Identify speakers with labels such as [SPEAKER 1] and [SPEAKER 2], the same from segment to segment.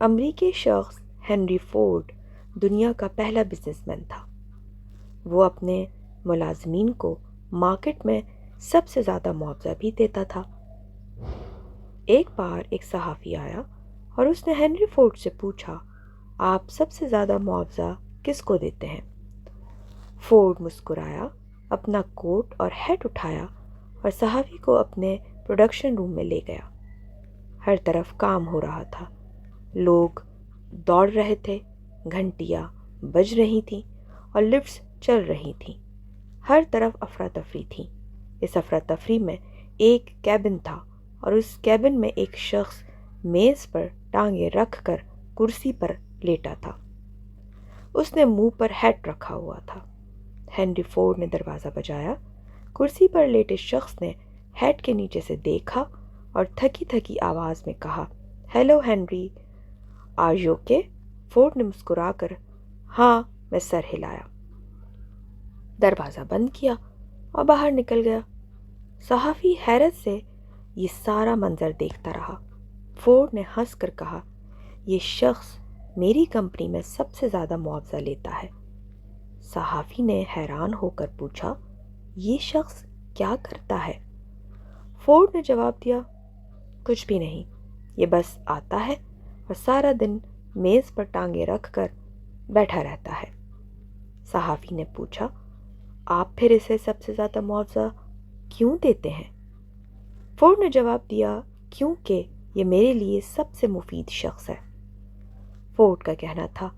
[SPEAKER 1] امریکی شخص Henry Ford دنیا کا پہلا بزنس مین تھا۔ وہ اپنے ملازمین کو مارکیٹ میں سب سے زیادہ معاوضہ بھی دیتا تھا۔ ایک بار ایک صحافی آیا اور اس نے ہنری فورڈ سے پوچھا، آپ سب سے زیادہ معاوضہ کس کو دیتے ہیں؟ فورڈ مسکرایا، اپنا کوٹ اور ہیٹ اٹھایا اور صحافی کو اپنے پروڈکشن روم میں لے گیا۔ ہر طرف کام ہو رہا تھا، لوگ دوڑ رہے تھے، گھنٹیاں بج رہی تھیں اور لفٹس چل رہی تھیں۔ ہر طرف افراتفری تھی۔ اس افراتفری میں ایک کیبن تھا اور اس کیبن میں ایک شخص میز پر ٹانگیں رکھ کر کرسی پر لیٹا تھا۔ اس نے منہ پر ہیٹ رکھا ہوا تھا۔ ہنری فورڈ نے دروازہ بجایا۔ کرسی پر لیٹے شخص نے ہیٹ کے نیچے سے دیکھا اور تھکی تھکی آواز میں کہا، hello Henry, are you okay? Ford نے مسکرا کر ہاں میں سر ہلایا، دروازہ بند کیا اور باہر نکل گیا۔ صحافی حیرت سے یہ سارا منظر دیکھتا رہا۔ فورڈ نے ہنس کر کہا، یہ شخص میری کمپنی میں سب سے زیادہ معاوضہ لیتا ہے۔ صحافی نے حیران ہو کر پوچھا، یہ شخص کیا کرتا ہے؟ فورڈ نے جواب دیا، کچھ بھی نہیں، یہ بس آتا ہے اور سارا دن میز پر ٹانگیں رکھ کر بیٹھا رہتا ہے۔ صحافی نے پوچھا، آپ پھر اسے سب سے زیادہ معاوضہ کیوں دیتے ہیں؟ فورڈ نے جواب دیا، کیونکہ یہ میرے لیے سب سے مفید شخص ہے۔ فورڈ کا کہنا تھا،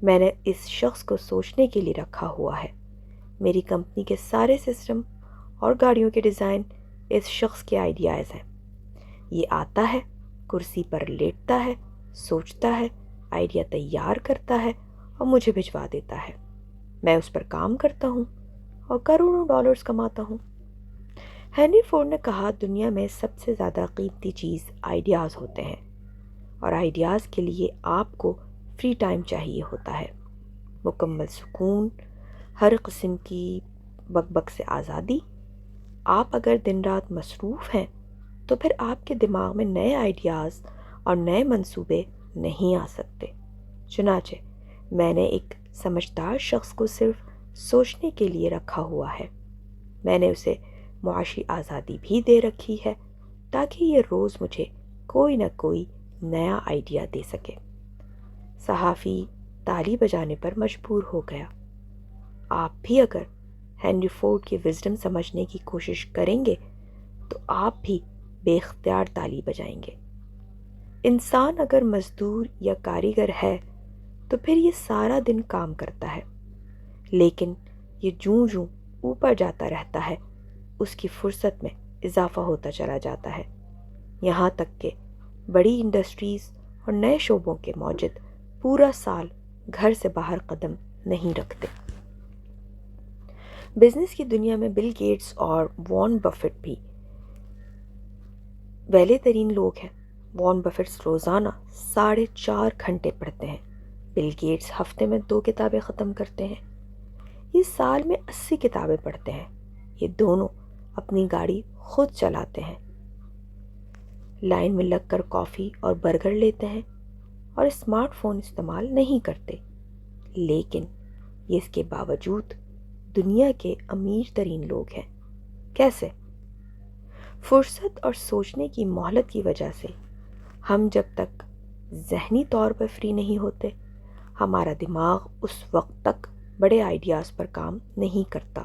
[SPEAKER 1] میں نے اس شخص کو سوچنے کے لیے رکھا ہوا ہے۔ میری کمپنی کے سارے سسٹم اور گاڑیوں کے ڈیزائن اس شخص کے آئیڈیاز ہیں۔ یہ آتا ہے، کرسی پر لیٹتا ہے، سوچتا ہے، آئیڈیا تیار کرتا ہے اور مجھے بھجوا دیتا ہے۔ میں اس پر کام کرتا ہوں اور کروڑوں ڈالرز کماتا ہوں۔ ہنری فورڈ نے کہا، دنیا میں سب سے زیادہ قیمتی چیز آئیڈیاز ہوتے ہیں اور آئیڈیاز کے لیے آپ کو فری ٹائم چاہیے ہوتا ہے، مکمل سکون، ہر قسم کی بک بک سے آزادی۔ آپ اگر دن رات مصروف ہیں تو پھر آپ کے دماغ میں نئے آئیڈیاز اور نئے منصوبے نہیں آ سکتے۔ چنانچہ میں نے ایک سمجھدار شخص کو صرف سوچنے کے لیے رکھا ہوا ہے۔ میں نے اسے معاشی آزادی بھی دے رکھی ہے تاکہ یہ روز مجھے کوئی نہ کوئی نیا آئیڈیا دے سکے۔ صحافی تالی بجانے پر مجبور ہو گیا۔ آپ بھی اگر ہنری فورڈ کی وزڈم سمجھنے کی کوشش کریں گے تو آپ بھی بے اختیار تالی بجائیں گے۔ انسان اگر مزدور یا کاریگر ہے تو پھر یہ سارا دن کام کرتا ہے، لیکن یہ جوں جوں اوپر جاتا رہتا ہے اس کی فرصت میں اضافہ ہوتا چلا جاتا ہے، یہاں تک کہ بڑی انڈسٹریز اور نئے شعبوں کے موجد پورا سال گھر سے باہر قدم نہیں رکھتے۔ بزنس کی دنیا میں بل گیٹس اور وارن بفیٹ بھی ویلے ترین لوگ ہیں۔ وارن بفیٹ روزانہ 4.5 گھنٹے پڑھتے ہیں۔ بل گیٹس ہفتے میں 2 کتابیں ختم کرتے ہیں۔ یہ سال میں 80 کتابیں پڑھتے ہیں۔ یہ دونوں اپنی گاڑی خود چلاتے ہیں، لائن میں لگ کر کافی اور برگر لیتے ہیں اور اسمارٹ فون استعمال نہیں کرتے، لیکن یہ اس کے باوجود دنیا کے امیر ترین لوگ ہیں۔ کیسے؟ فرصت اور سوچنے کی مہلت کی وجہ سے ہم جب تک ذہنی طور پر فری نہیں ہوتے، ہمارا دماغ اس وقت تک بڑے آئیڈیاز پر کام نہیں کرتا۔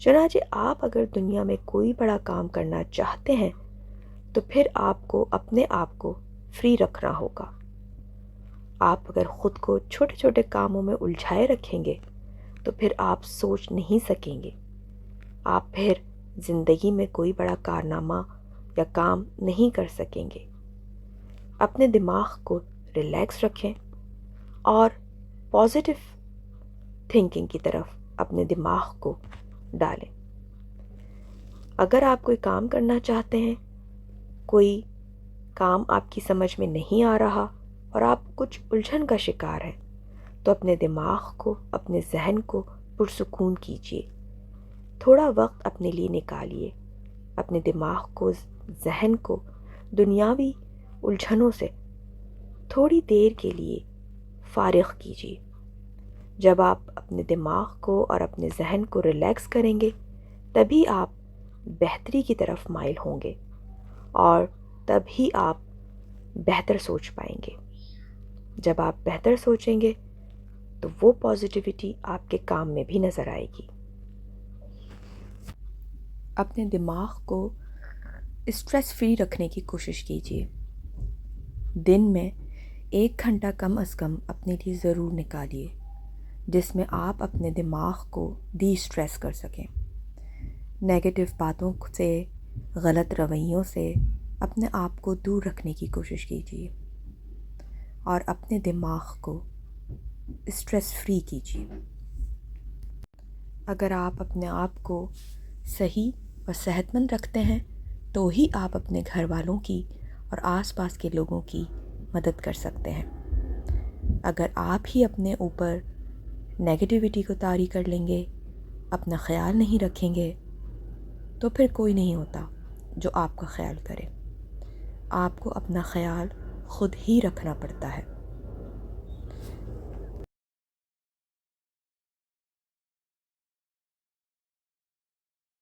[SPEAKER 1] چنانچہ آپ اگر دنیا میں کوئی بڑا کام کرنا چاہتے ہیں تو پھر آپ کو اپنے آپ کو فری رکھنا ہوگا۔ آپ اگر خود کو چھوٹے چھوٹے کاموں میں الجھائے رکھیں گے تو پھر آپ سوچ نہیں سکیں گے۔ آپ پھر زندگی میں کوئی بڑا کارنامہ یا کام نہیں کر سکیں گے۔ اپنے دماغ کو ریلیکس رکھیں اور پازیٹیو تھنکنگ کی طرف اپنے دماغ کو ڈالیں۔ اگر آپ کوئی کام کرنا چاہتے ہیں، کوئی کام آپ کی سمجھ میں نہیں آ رہا اور آپ کچھ الجھن کا شکار ہیں، تو اپنے دماغ کو، اپنے ذہن کو پرسکون کیجیے۔ تھوڑا وقت اپنے لیے نکالیے، اپنے دماغ کو، ذہن کو دنیاوی الجھنوں سے تھوڑی دیر کے لیے فارغ کیجیے۔ جب آپ اپنے دماغ کو اور اپنے ذہن کو ریلیکس کریں گے تبھی آپ بہتری کی طرف مائل ہوں گے اور تب ہی آپ بہتر سوچ پائیں گے۔ جب آپ بہتر سوچیں گے تو وہ پازیٹیوٹی آپ کے کام میں بھی نظر آئے گی۔ اپنے دماغ کو اسٹریس فری رکھنے کی کوشش کیجیے۔ دن میں 1 گھنٹہ کم از کم اپنے لیے ضرور نکالیے جس میں آپ اپنے دماغ کو ڈی اسٹریس کر سکیں۔ نیگیٹو باتوں سے، غلط رویوں سے اپنے آپ کو دور رکھنے کی کوشش کیجیے اور اپنے دماغ کو اسٹریس فری کیجیے۔ اگر آپ اپنے آپ کو صحیح اور صحت مند رکھتے ہیں تو ہی آپ اپنے گھر والوں کی اور آس پاس کے لوگوں کی مدد کر سکتے ہیں۔ اگر آپ ہی اپنے اوپر نیگیٹیوٹی کو طاری کر لیں گے، اپنا خیال نہیں رکھیں گے تو پھر کوئی نہیں ہوتا جو آپ کا خیال کرے۔ آپ کو اپنا خیال خود ہی رکھنا پڑتا ہے۔